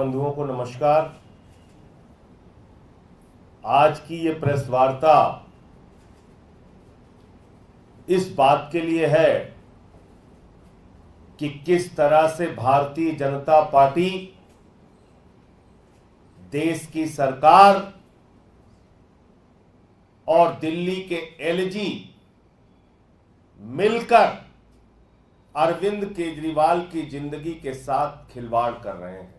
बंधुओं को नमस्कार। आज की ये प्रेस वार्ता इस बात के लिए है कि किस तरह से भारतीय जनता पार्टी देश की सरकार और दिल्ली के एलजी मिलकर अरविंद केजरीवाल की जिंदगी के साथ खिलवाड़ कर रहे हैं।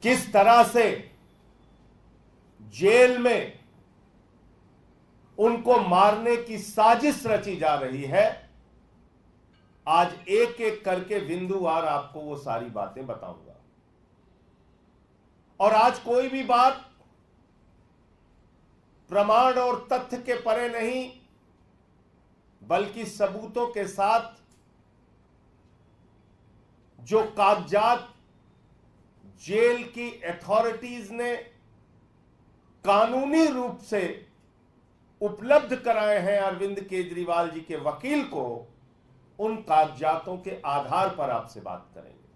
किस तरह से जेल में उनको मारने की साजिश रची जा रही है। आज एक एक करके बिंदुवार आपको वो सारी बातें बताऊंगा। और आज कोई भी बात प्रमाण और तथ्य के परे नहीं, बल्कि सबूतों के साथ जो कागजात जेल की अथॉरिटीज ने कानूनी रूप से उपलब्ध कराए हैं अरविंद केजरीवाल जी के वकील को, उन कागजातों के आधार पर आपसे बात करेंगे।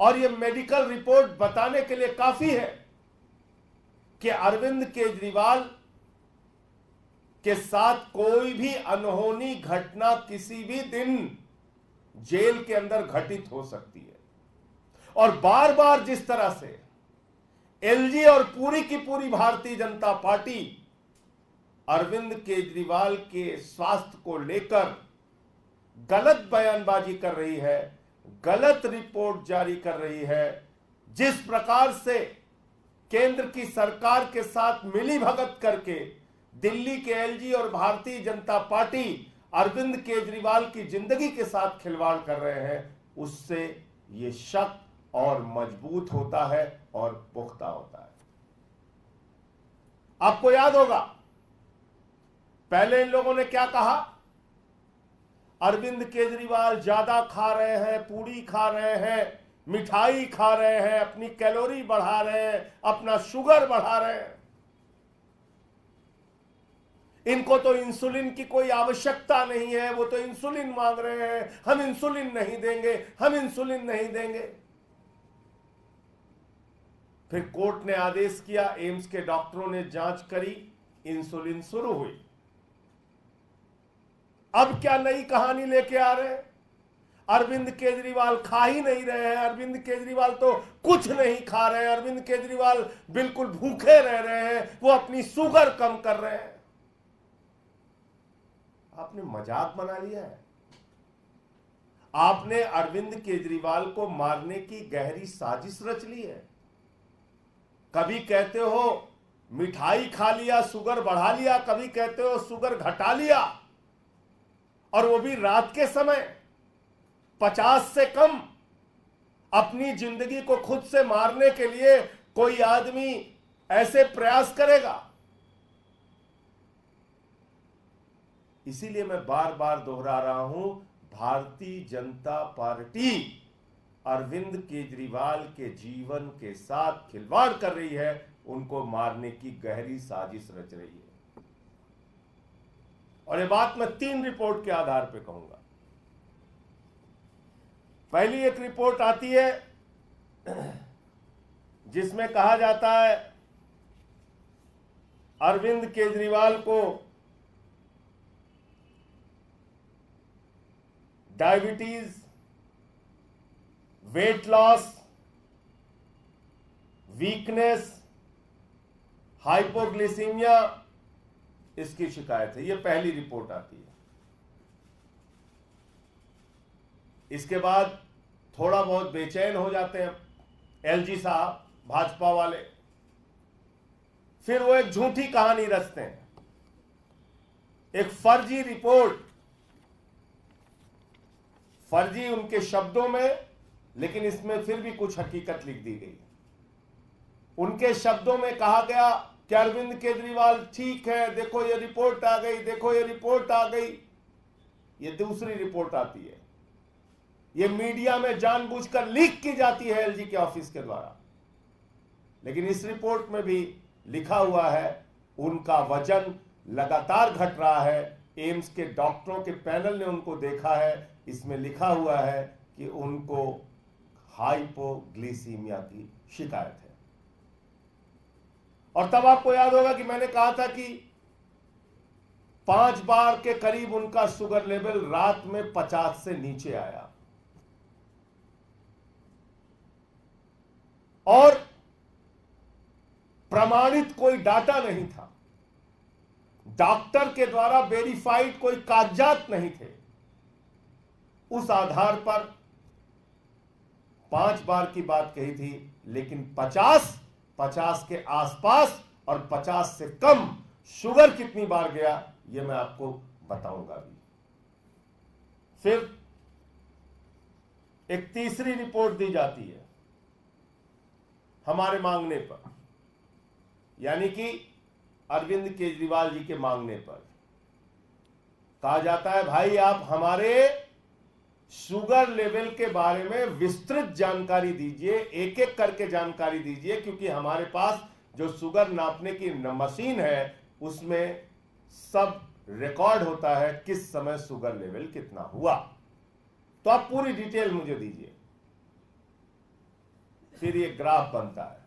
और यह मेडिकल रिपोर्ट बताने के लिए काफी है कि अरविंद केजरीवाल के साथ कोई भी अनहोनी घटना किसी भी दिन जेल के अंदर घटित हो सकती है। और बार बार जिस तरह से एलजी और पूरी की पूरी भारतीय जनता पार्टी अरविंद केजरीवाल के स्वास्थ्य को लेकर गलत बयानबाजी कर रही है, गलत रिपोर्ट जारी कर रही है, जिस प्रकार से केंद्र की सरकार के साथ मिलीभगत करके दिल्ली के एलजी और भारतीय जनता पार्टी अरविंद केजरीवाल की जिंदगी के साथ खिलवाड़ कर रहे हैं, उससे यह शक और मजबूत होता है और पुख्ता होता है। आपको याद होगा पहले इन लोगों ने क्या कहा, अरविंद केजरीवाल ज्यादा खा रहे हैं, पूड़ी खा रहे हैं, मिठाई खा रहे हैं, अपनी कैलोरी बढ़ा रहे हैं, अपना शुगर बढ़ा रहे हैं, इनको तो इंसुलिन की कोई आवश्यकता नहीं है, वो तो इंसुलिन मांग रहे हैं, हम इंसुलिन नहीं देंगे, हम इंसुलिन नहीं देंगे। फिर कोर्ट ने आदेश किया, एम्स के डॉक्टरों ने जांच करी, इंसुलिन शुरू हुई। अब क्या नई कहानी लेके आ रहे हैं, अरविंद केजरीवाल खा ही नहीं रहे हैं, अरविंद केजरीवाल तो कुछ नहीं खा रहे हैं, अरविंद केजरीवाल बिल्कुल भूखे रह रहे हैं, वो अपनी शुगर कम कर रहे हैं। आपने मजाक बना लिया है। आपने अरविंद केजरीवाल को मारने की गहरी साजिश रच ली है। कभी कहते हो मिठाई खा लिया, शुगर बढ़ा लिया, कभी कहते हो शुगर घटा लिया, और वो भी रात के समय 50 से कम। अपनी जिंदगी को खुद से मारने के लिए कोई आदमी ऐसे प्रयास करेगा? इसीलिए मैं बार बार दोहरा रहा हूं, भारतीय जनता पार्टी अरविंद केजरीवाल के जीवन के साथ खिलवाड़ कर रही है, उनको मारने की गहरी साजिश रच रही है। और ये बात मैं 3 रिपोर्ट के आधार पर कहूंगा। पहली एक रिपोर्ट आती है जिसमें कहा जाता है अरविंद केजरीवाल को डायबिटीज, वेट लॉस, वीकनेस, हाइपोग्लिसीमिया, इसकी शिकायत है। यह पहली रिपोर्ट आती है। इसके बाद थोड़ा बहुत बेचैन हो जाते हैं एलजी साहब, भाजपा वाले। फिर वो एक झूठी कहानी रचते हैं, एक फर्जी रिपोर्ट, फर्जी उनके शब्दों में, लेकिन इसमें फिर भी कुछ हकीकत लिख दी गई। उनके शब्दों में कहा गया कि अरविंद केजरीवाल ठीक है, देखो ये रिपोर्ट आ गई, देखो ये रिपोर्ट आ गई। ये दूसरी रिपोर्ट आती है, ये मीडिया में जानबूझकर लीक की जाती है एलजी के ऑफिस के द्वारा। लेकिन इस रिपोर्ट में भी लिखा हुआ है उनका वजन लगातार घट रहा है। एम्स के डॉक्टरों के पैनल ने उनको देखा है, इसमें लिखा हुआ है कि उनको हाइपोग्लिसीमिया की शिकायत है। और तब आपको याद होगा कि मैंने कहा था कि 5 बार के करीब उनका शुगर लेवल रात में 50 से नीचे आया और प्रमाणित कोई डाटा नहीं था, डॉक्टर के द्वारा वेरीफाइड कोई कागजात नहीं थे। उस आधार पर 5 बार की बात कही थी, लेकिन 50 के आसपास और 50 से कम शुगर कितनी बार गया यह मैं आपको बताऊंगा भी। फिर एक तीसरी रिपोर्ट दी जाती है हमारे मांगने पर, यानी कि अरविंद केजरीवाल जी के मांगने पर कहा जाता है, भाई आप हमारे शुगर लेवल के बारे में विस्तृत जानकारी दीजिए, एक एक करके जानकारी दीजिए, क्योंकि हमारे पास जो शुगर नापने की मशीन है उसमें सब रिकॉर्ड होता है किस समय शुगर लेवल कितना हुआ। तो आप पूरी डिटेल मुझे दीजिए। फिर ये ग्राफ बनता है,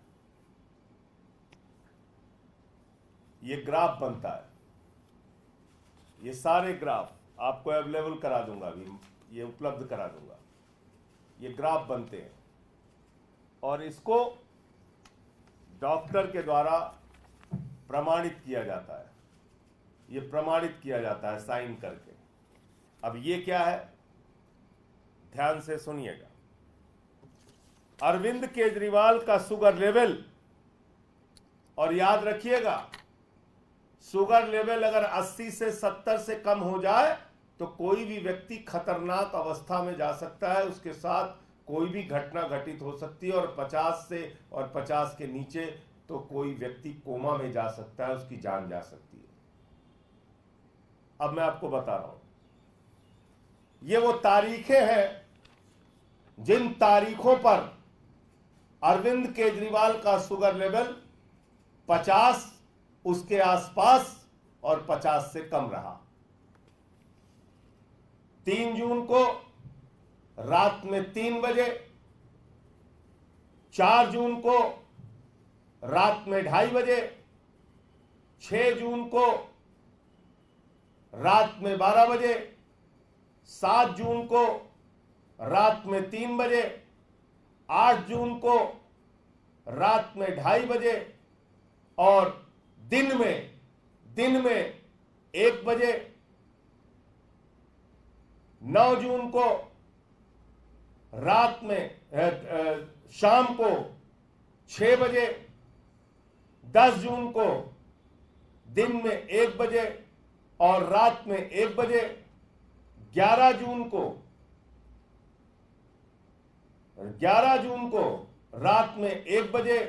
ये ग्राफ बनता है, ये सारे ग्राफ आपको अवेलेबल करा दूंगा अभी, ये उपलब्ध करा दूंगा। ये ग्राफ बनते हैं और इसको डॉक्टर के द्वारा प्रमाणित किया जाता है, ये प्रमाणित किया जाता है साइन करके। अब ये क्या है, ध्यान से सुनिएगा। अरविंद केजरीवाल का शुगर लेवल, और याद रखिएगा शुगर लेवल अगर 80 से 70 से कम हो जाए तो कोई भी व्यक्ति खतरनाक अवस्था में जा सकता है, उसके साथ कोई भी घटना घटित हो सकती है। और 50 से और 50 के नीचे तो कोई व्यक्ति कोमा में जा सकता है, उसकी जान जा सकती है। अब मैं आपको बता रहा हूं, ये वो तारीखें हैं जिन तारीखों पर अरविंद केजरीवाल का शुगर लेवल 50 उसके आसपास और 50 से कम रहा। 3 जून को रात में 3 बजे, 4 जून को रात में 2:30 बजे, 6 जून को रात में 12 बजे, 7 जून को रात में 3 बजे, 8 जून को रात में 2:30 बजे और दिन में 1 बजे, 9 जून को रात में शाम को 6 बजे, 10 जून को दिन में 1 बजे और रात में 1 बजे, 11 जून को रात में 1 बजे,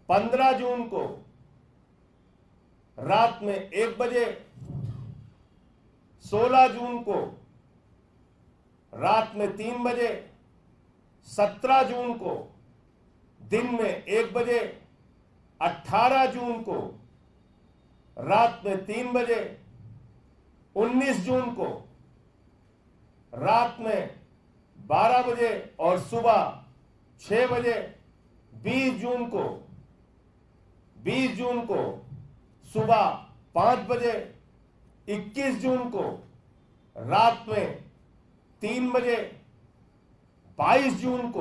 15 जून को रात में 1 बजे, 16 जून को रात में 3 बजे, 17 जून को दिन में 1 बजे, 18 जून को रात में 3 बजे, 19 जून को रात में 12 बजे और सुबह 6 बजे, 20 जून को सुबह 5 बजे, 21 जून को रात में 3 बजे, 22 जून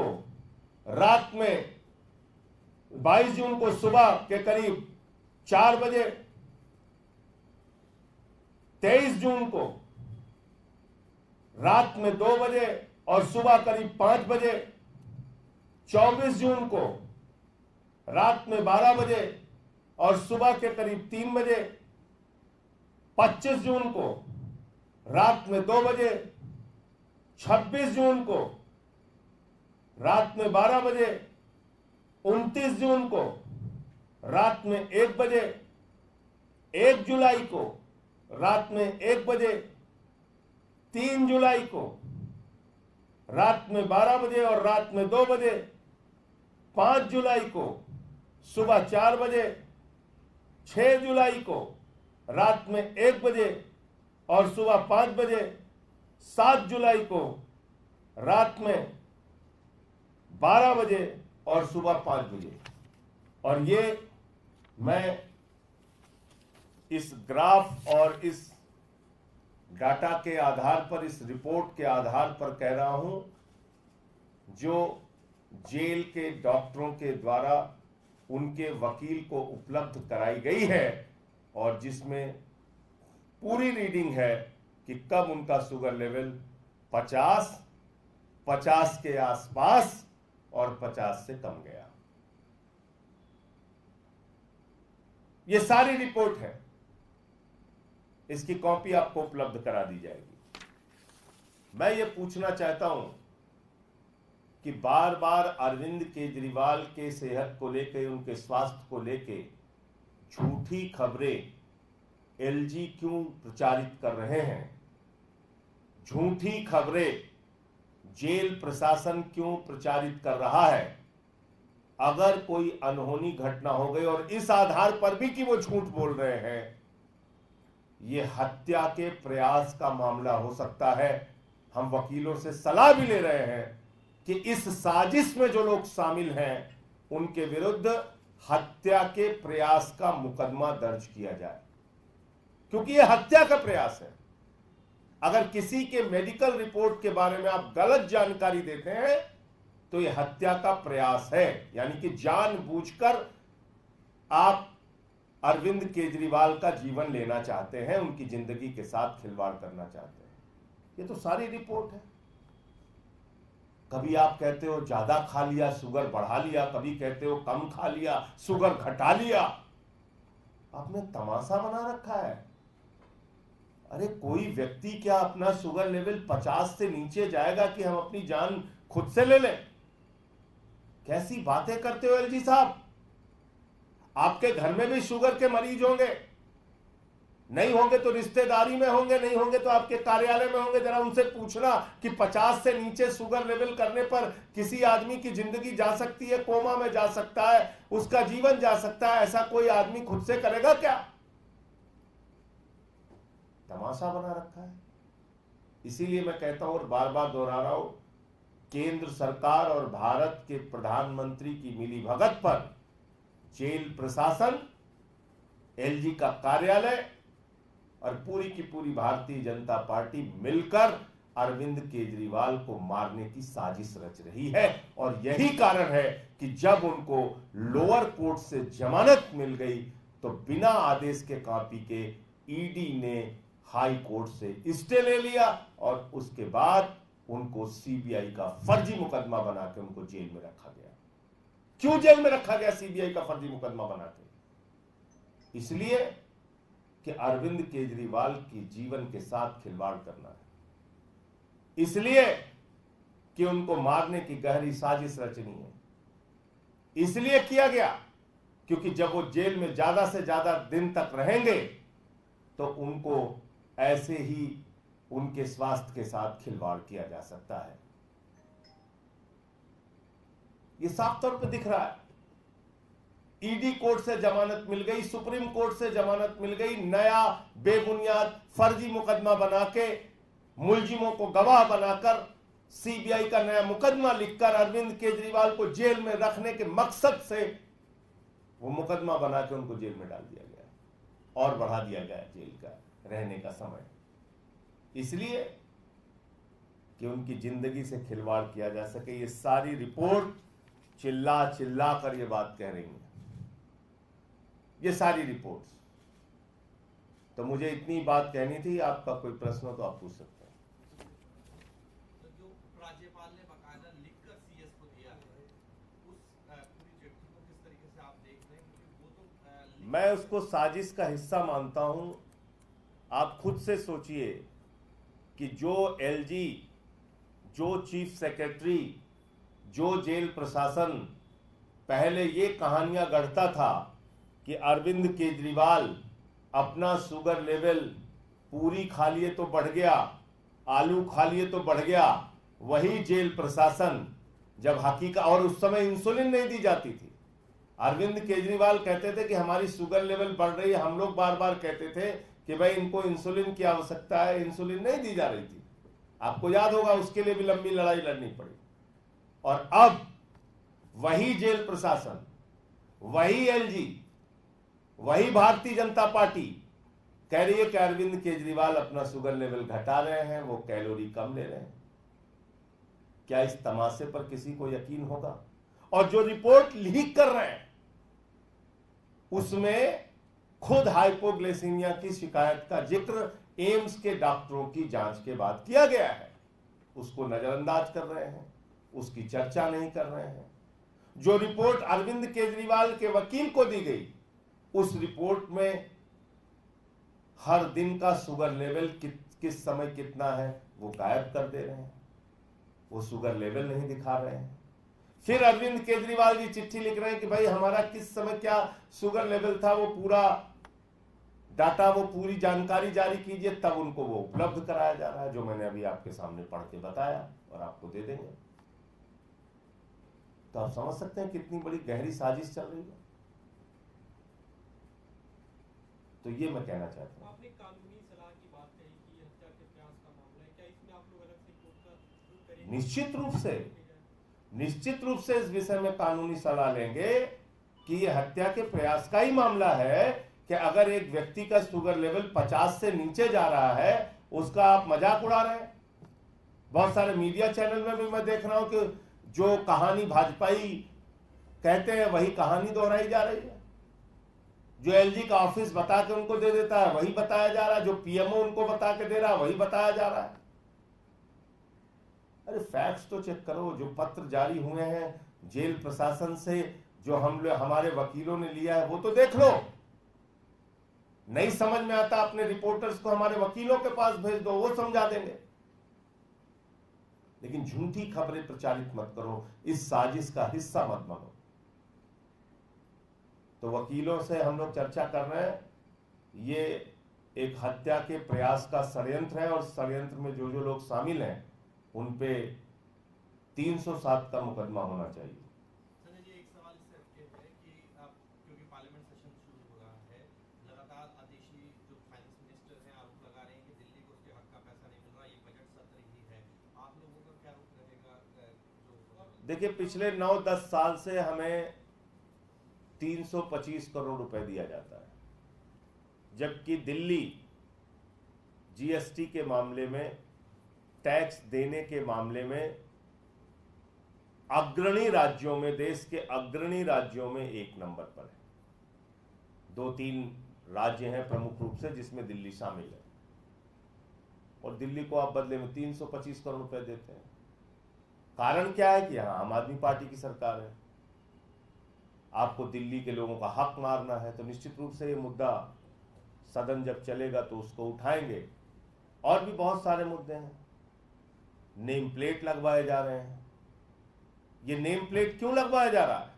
को सुबह के करीब 4 बजे, 23 जून को रात में 2 बजे और सुबह करीब 5 बजे, 24 जून को रात में 12 बजे और सुबह के करीब 3 बजे, 25 जून को रात में 2 बजे, 26 जून को रात में 12 बजे, 29 जून को रात में 1 बजे, 1 जुलाई को रात में 1 बजे, 3 जुलाई को रात में 12 बजे और रात में 2 बजे, 5 जुलाई को सुबह 4 बजे, 6 जुलाई को रात में 1 बजे और सुबह 5 बजे, 7 जुलाई को रात में 12 बजे और सुबह 5 बजे। और ये मैं इस ग्राफ और इस डाटा के आधार पर, इस रिपोर्ट के आधार पर कह रहा हूं, जो जेल के डॉक्टरों के द्वारा उनके वकील को उपलब्ध कराई गई है और जिसमें पूरी रीडिंग है कि कब उनका शुगर लेवल 50 के आसपास और 50 से कम गया। ये सारी रिपोर्ट है, इसकी कॉपी आपको उपलब्ध करा दी जाएगी। मैं ये पूछना चाहता हूं कि बार बार अरविंद केजरीवाल के सेहत को लेकर, उनके स्वास्थ्य को लेकर झूठी खबरें एलजी क्यों प्रचारित कर रहे हैं? झूठी खबरें जेल प्रशासन क्यों प्रचारित कर रहा है? अगर कोई अनहोनी घटना हो गई और इस आधार पर भी कि वो झूठ बोल रहे हैं, ये हत्या के प्रयास का मामला हो सकता है। हम वकीलों से सलाह भी ले रहे हैं कि इस साजिश में जो लोग शामिल हैं उनके विरुद्ध हत्या के प्रयास का मुकदमा दर्ज किया जाए, क्योंकि यह हत्या का प्रयास है। अगर किसी के मेडिकल रिपोर्ट के बारे में आप गलत जानकारी देते हैं तो यह हत्या का प्रयास है, यानी कि जानबूझकर आप अरविंद केजरीवाल का जीवन लेना चाहते हैं, उनकी जिंदगी के साथ खिलवाड़ करना चाहते हैं। ये तो सारी रिपोर्ट है। कभी आप कहते हो ज्यादा खा लिया, शुगर बढ़ा लिया, कभी कहते हो कम खा लिया, शुगर घटा लिया। आपने तमाशा बना रखा है। अरे कोई व्यक्ति क्या अपना शुगर लेवल 50 से नीचे जाएगा कि हम अपनी जान खुद से ले लें? कैसी बातें करते हो एलजी साहब? आपके घर में भी शुगर के मरीज होंगे, नहीं होंगे तो रिश्तेदारी में होंगे, नहीं होंगे तो आपके कार्यालय में होंगे। जरा उनसे पूछना कि 50 से नीचे शुगर लेवल करने पर किसी आदमी की जिंदगी जा सकती है, कोमा में जा सकता है, उसका जीवन जा सकता है। ऐसा कोई आदमी खुद से करेगा क्या? तमाशा बना रखा है। इसीलिए मैं कहता हूं और बार बार दोहरा रहा हूं, केंद्र सरकार और भारत के प्रधानमंत्री की मिलीभगत पर जेल प्रशासन, एलजी का कार्यालय और पूरी की पूरी भारतीय जनता पार्टी मिलकर अरविंद केजरीवाल को मारने की साजिश रच रही है। और यही कारण है कि जब उनको लोअर कोर्ट से जमानत मिल गई तो बिना आदेश के कॉपी के ईडी ने हाई कोर्ट से स्टे ले लिया और उसके बाद उनको सीबीआई का फर्जी मुकदमा बना के उनको जेल में रखा गया। क्यों जेल में रखा गया सीबीआई का फर्जी मुकदमा बना के? इसलिए कि अरविंद केजरीवाल की जीवन के साथ खिलवाड़ करना है, इसलिए कि उनको मारने की गहरी साजिश रचनी है। इसलिए किया गया क्योंकि जब वो जेल में ज्यादा से ज्यादा दिन तक रहेंगे तो उनको ऐसे ही उनके स्वास्थ्य के साथ खिलवाड़ किया जा सकता है। ये साफ तौर पर दिख रहा है। ईडी कोर्ट से जमानत मिल गई, सुप्रीम कोर्ट से जमानत मिल गई, नया बेबुनियाद फर्जी मुकदमा बना के मुलजिमों को गवाह बनाकर सीबीआई का नया मुकदमा लिखकर अरविंद केजरीवाल को जेल में रखने के मकसद से वो मुकदमा बना के उनको जेल में डाल दिया गया और बढ़ा दिया गया जेल का रहने का समय, इसलिए कि उनकी जिंदगी से खिलवाड़ किया जा सके। ये सारी रिपोर्ट चिल्ला चिल्ला कर ये बात कह रही है, ये सारी रिपोर्ट्स। तो मुझे इतनी बात कहनी थी। आपका कोई प्रश्न हो तो आप पूछ सकते हैं। तो जो राज्यपाल ने बकायदा लिखकर सीएस को दिया है, उस पूरी चिट्ठी को किस तरीके से आप देख रहे हैं? क्योंकि वो तो मैं उसको साजिश का हिस्सा मानता हूं। आप खुद से सोचिए कि जो एलजी, जो चीफ सेक्रेटरी, जो जेल प्रशासन पहले ये कहानियां गढ़ता था कि अरविंद केजरीवाल अपना शुगर लेवल पूरी खा लिए तो बढ़ गया, आलू खा लिए तो बढ़ गया, वही जेल प्रशासन जब हकीकत, और उस समय इंसुलिन नहीं दी जाती थी। अरविंद केजरीवाल कहते थे कि हमारी शुगर लेवल बढ़ रही है, हम लोग बार बार कहते थे कि भाई इनको इंसुलिन की आवश्यकता है, इंसुलिन नहीं दी जा रही थी। आपको याद होगा, उसके लिए भी लंबी लड़ाई लड़नी पड़ी। और अब वही जेल प्रशासन, वही एलजी, वही भारतीय जनता पार्टी कह रही है कि अरविंद केजरीवाल अपना शुगर लेवल घटा रहे हैं, वो कैलोरी कम ले रहे हैं। क्या इस तमाशे पर किसी को यकीन होगा? और जो रिपोर्ट लीक कर रहे हैं उसमें खुद हाइपोग्लाइसीमिया की शिकायत का जिक्र एम्स के डॉक्टरों की जांच के बाद किया गया है। उसको नजरअंदाज कर रहे हैं, उसकी चर्चा नहीं कर रहे हैं। जो रिपोर्ट अरविंद केजरीवाल के वकील को दी गई, उस रिपोर्ट में हर दिन का शुगर लेवल किस समय कितना है वो गायब कर दे रहे हैं। वो शुगर लेवल नहीं दिखा रहे हैं। फिर अरविंद केजरीवाल जी चिट्ठी लिख रहे हैं कि भाई हमारा किस समय क्या शुगर लेवल था, वो पूरा डाटा, वो पूरी जानकारी जारी कीजिए, तब उनको वो उपलब्ध कराया जा रहा है, जो मैंने अभी आपके सामने पढ़ के बताया और आपको दे देंगे। तो आप समझ सकते हैं कितनी बड़ी गहरी साजिश चल रही है। तो ये मैं कहना चाहता हूं। आपने कानूनी सलाह की बात कही कि हत्या के प्रयास का मामला है, क्या इसमें आप लोग अलग से कोर्ट का रुख करेंगे? निश्चित रूप से इस विषय में कानूनी सलाह लेंगे कि यह हत्या के प्रयास का ही मामला है कि अगर एक व्यक्ति का शुगर लेवल 50 से नीचे जा रहा है, उसका आप मजाक उड़ा रहे हैं। बहुत सारे मीडिया चैनल में भी मैं देख रहा हूं कि जो कहानी भाजपाई कहते हैं वही कहानी दोहराई जा रही है। जो एलजी का ऑफिस बता के उनको दे देता है वही बताया जा रहा है, जो पीएमओ उनको बता के दे रहा है वही बताया जा रहा है। अरे फैक्ट्स तो चेक करो। जो पत्र जारी हुए हैं जेल प्रशासन से, जो हमारे वकीलों ने लिया है, वो तो देख लो। नहीं समझ में आता अपने रिपोर्टर्स को हमारे वकीलों के पास भेज दो, वो समझा देंगे। लेकिन झूठी खबरें प्रचारित मत करो, इस साजिश का हिस्सा मत बनो। तो वकीलों से हम लोग चर्चा कर रहे हैं, ये एक हत्या के प्रयास का षड्यंत्र है और षड्यंत्र में जो जो लोग शामिल हैं उन पे 307 का मुकदमा होना चाहिए। संजय जी, एक सवाल इससे हटके है कि आप, क्योंकि पार्लियामेंट सेशन शुरू हो रहा है, लगातार आदेशी जो फाइनेंस मिनिस्टर हैं आरोप लगा रहे हैं कि दिल्ली को उसके हक का पैसा नहीं मिल रहा, ये बजट सत्र ही है। आप लोगों का क्या रुख रहेगा? देखिए, पिछले 9-10 साल से हमें 325 करोड़ रुपए दिया जाता है, जबकि दिल्ली जीएसटी के मामले में, टैक्स देने के मामले में अग्रणी राज्यों में, देश के अग्रणी राज्यों में 1 नंबर पर है। 2-3 राज्य हैं प्रमुख रूप से जिसमें दिल्ली शामिल है, और दिल्ली को आप बदले में 325 करोड़ रुपए देते हैं। कारण क्या है कि यहां आम आदमी पार्टी की सरकार है। आपको दिल्ली के लोगों का हक मारना है, तो निश्चित रूप से ये मुद्दा सदन जब चलेगा तो उसको उठाएंगे। और भी बहुत सारे मुद्दे हैं। नेम प्लेट लगवाए जा रहे हैं। ये नेम प्लेट क्यों लगवाया जा रहा है?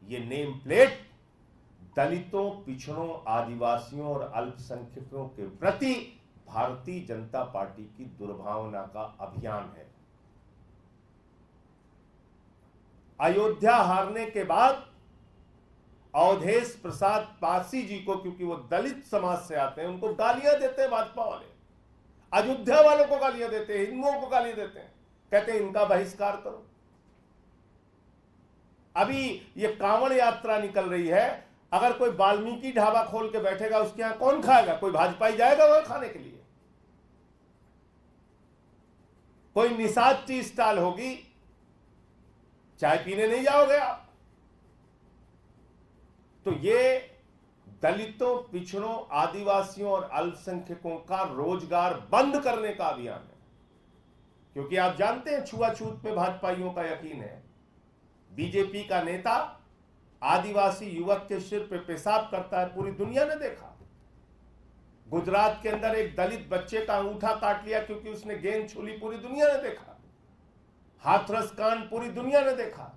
ये नेम प्लेट दलितों, पिछड़ों, आदिवासियों और अल्पसंख्यकों के प्रति भारतीय जनता पार्टी की दुर्भावना का अभियान है। अयोध्या हारने के बाद अवधेश प्रसाद पारसी जी को, क्योंकि वो दलित समाज से आते हैं, उनको गालियां देते हैं भाजपा वाले। अयोध्या वालों को गालियां देते हैं, हिंदुओं को गालियां देते हैं, कहते हैं इनका बहिष्कार करो। अभी ये कांवड़ यात्रा निकल रही है, अगर कोई वाल्मीकि ढाबा खोल के बैठेगा, उसके यहां कौन खाएगा? कोई भाजपाई जाएगा वहां खाने के लिए? कोई निषाद टी स्टॉल होगी, चाय पीने नहीं जाओगे आप। तो ये दलितों, पिछड़ों, आदिवासियों और अल्पसंख्यकों का रोजगार बंद करने का अभियान है। क्योंकि आप जानते हैं छुआछूत में भाजपाइयों का यकीन है। बीजेपी का नेता आदिवासी युवक के सिर पे पेशाब करता है, पूरी दुनिया ने देखा। गुजरात के अंदर एक दलित बच्चे का अंगूठा काट लिया क्योंकि उसने गेंद छू ली, पूरी दुनिया ने देखा। हाथरस कांड पूरी दुनिया ने देखा।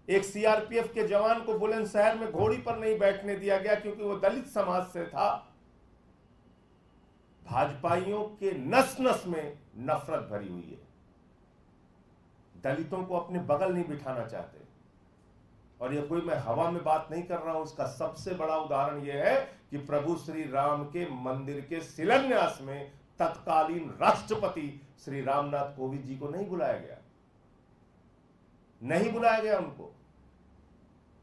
एक सीआरपीएफ के जवान को बुलंदशहर में घोड़ी पर नहीं बैठने दिया गया क्योंकि वो दलित समाज से था। भाजपाइयों के नस नस में नफरत भरी हुई है। दलितों को अपने बगल नहीं बिठाना चाहते। और ये कोई मैं हवा में बात नहीं कर रहा हूं, इसका सबसे बड़ा उदाहरण यह है कि प्रभु श्री राम के मंदिर के शिलान्यास में तत्कालीन राष्ट्रपति श्री रामनाथ कोविंद जी को नहीं बुलाया गया। नहीं बुलाया गया उनको।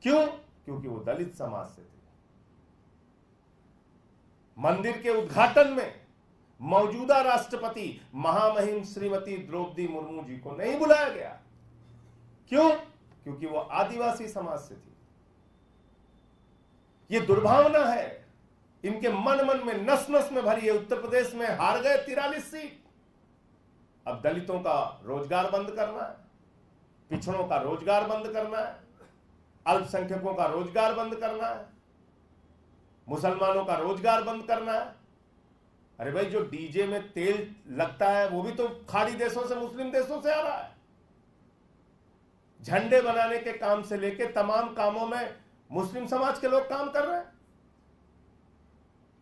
क्यों? क्योंकि वो दलित समाज से थे। मंदिर के उद्घाटन में मौजूदा राष्ट्रपति महामहिम श्रीमती द्रौपदी मुर्मू जी को नहीं बुलाया गया। क्यों? क्योंकि वो आदिवासी समाज से थी। ये दुर्भावना है, इनके मन मन में नस नस में भरी है। उत्तर प्रदेश में हार गए 43 सीट, अब दलितों का रोजगार बंद करना है, पिछड़ों का रोजगार बंद करना है, अल्पसंख्यकों का रोजगार बंद करना है, मुसलमानों का रोजगार बंद करना है। अरे भाई, जो डीजे में तेल लगता है वो भी तो खाड़ी देशों से, मुस्लिम देशों से आ रहा है। झंडे बनाने के काम से लेके तमाम कामों में मुस्लिम समाज के लोग काम कर रहे हैं।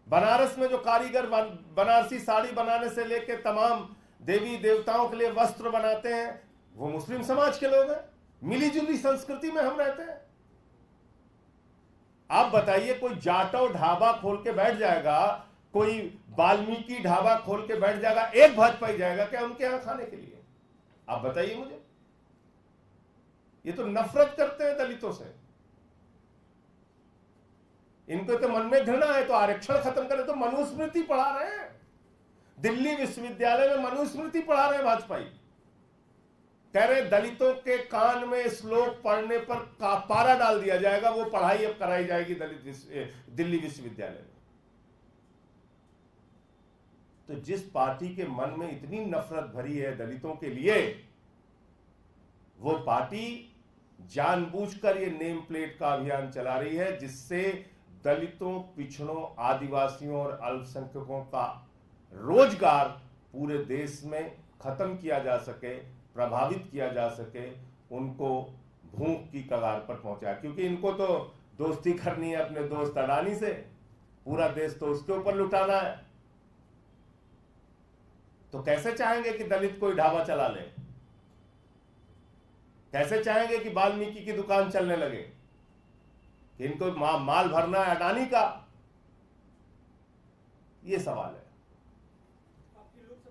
बनारस में जो कारीगर बनारसी साड़ी बनाने से लेके तमाम देवी देवताओं के लिए वस्त्र बनाते हैं, वो मुस्लिम समाज के लोग हैं। मिलीजुली संस्कृति में हम रहते हैं। आप बताइए, कोई जाटव ढाबा खोल के बैठ जाएगा, कोई वाल्मीकि ढाबा खोल के बैठ जाएगा, एक भाजपाई जाएगा क्या उनके यहां खाने के लिए? आप बताइए मुझे। ये तो नफरत करते हैं दलितों से। इनको तो मन में घृणा है, तो आरक्षण खत्म करें। तो मनुस्मृति पढ़ा रहे हैं, दिल्ली विश्वविद्यालय में मनुस्मृति पढ़ा रहे हैं भाजपाई। कह रहे दलितों के कान में श्लोक पढ़ने पर पारा डाल दिया जाएगा, वो पढ़ाई अब कराई जाएगी दिल्ली विश्वविद्यालय में। तो जिस पार्टी के मन में इतनी नफरत भरी है दलितों के लिए, वो पार्टी जानबूझकर ये नेम प्लेट का अभियान चला रही है, जिससे दलितों, पिछड़ों, आदिवासियों और अल्पसंख्यकों का रोजगार पूरे देश में खत्म किया जा सके, प्रभावित किया जा सके, उनको भूख की कगार पर पहुंचाया। क्योंकि इनको तो दोस्ती करनी है अपने दोस्त अडानी से, पूरा देश तो उसके ऊपर लुटाना है। तो कैसे चाहेंगे कि दलित कोई ढाबा चला ले? कैसे चाहेंगे कि वाल्मीकि की दुकान चलने लगे? इनको माल भरना है अडानी का? ये सवाल है।